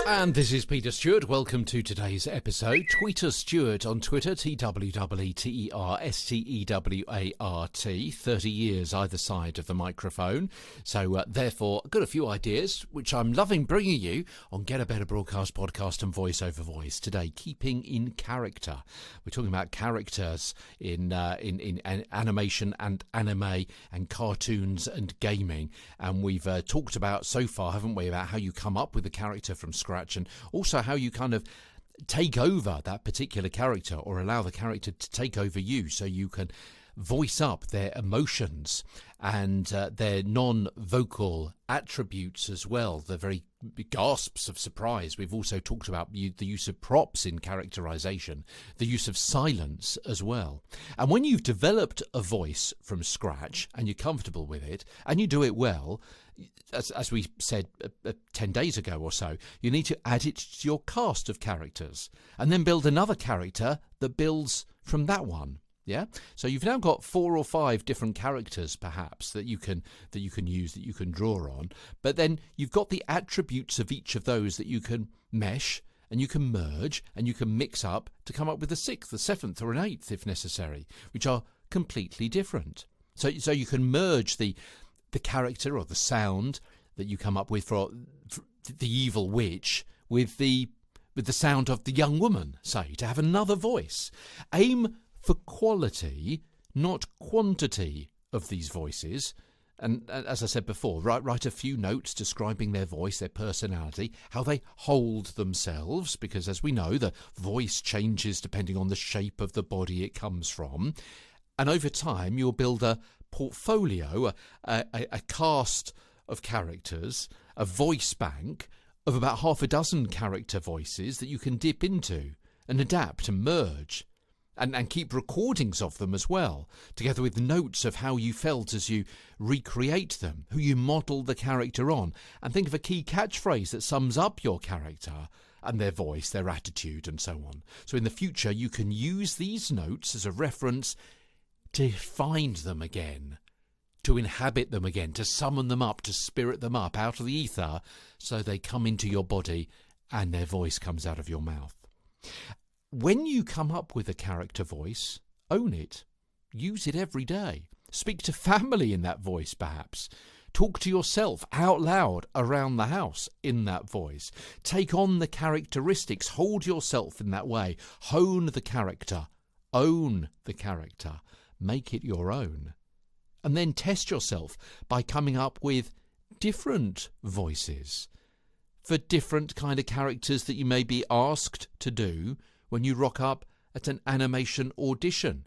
And this is Peter Stewart. Welcome to today's episode. Tweet us Stewart on Twitter, TWWTERSTEWART. 30 years either side of the microphone. So therefore, I've got a few ideas, which I'm loving bringing you on Get a Better Broadcast Podcast and Voice Over Voice. Today, keeping in character. We're talking about characters in animation and anime and cartoons and gaming. And we've talked about so far, haven't we, about how you come up with a character from scratch, and also how you kind of take over that particular character or allow the character to take over you, so you can voice up their emotions and their non-vocal attributes as well, the very gasps of surprise. We've also talked about the use of props in characterization, the use of silence as well. And when you've developed a voice from scratch and you're comfortable with it and you do it well, as we said 10 days ago or so, you need to add it to your cast of characters and then build another character that builds from that one. Yeah, so you've now got 4 or 5 different characters, perhaps, that you can use, that you can draw on. But then you've got the attributes of each of those that you can mesh and you can merge and you can mix up to come up with a 6th, a 7th, or an 8th if necessary, which are completely different. So you can merge the character or the sound that you come up with for the evil witch with the sound of the young woman, say, to have another voice. Aim for quality, not quantity, of these voices. And as I said before, write a few notes describing their voice, their personality, how they hold themselves, because as we know, the voice changes depending on the shape of the body it comes from. And over time, you'll build a portfolio, a cast of characters, a voice bank of about half a dozen character voices that you can dip into and adapt and merge. And keep recordings of them as well, together with notes of how you felt as you recreate them, who you model the character on, and think of a key catchphrase that sums up your character and their voice, their attitude, and so on. So in the future, you can use these notes as a reference to find them again, to inhabit them again, to summon them up, to spirit them up out of the ether, so they come into your body and their voice comes out of your mouth. When you come up with a character voice, own it. Use it every day. Speak to family in that voice, perhaps. Talk to yourself out loud around the house in that voice. Take on the characteristics. Hold yourself in that way. Hone the character. Own the character. Make it your own. And then test yourself by coming up with different voices for different kind of characters that you may be asked to do when you rock up at an animation audition.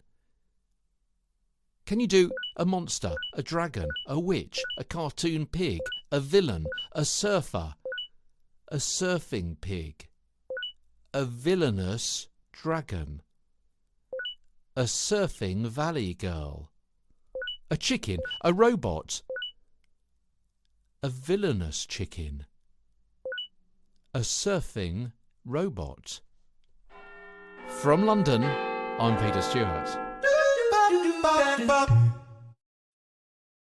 Can you do a monster, a dragon, a witch, a cartoon pig, a villain, a surfer, a surfing pig, a villainous dragon, a surfing valley girl, a chicken, a robot, a villainous chicken, a surfing robot? From London, I'm Peter Stewart.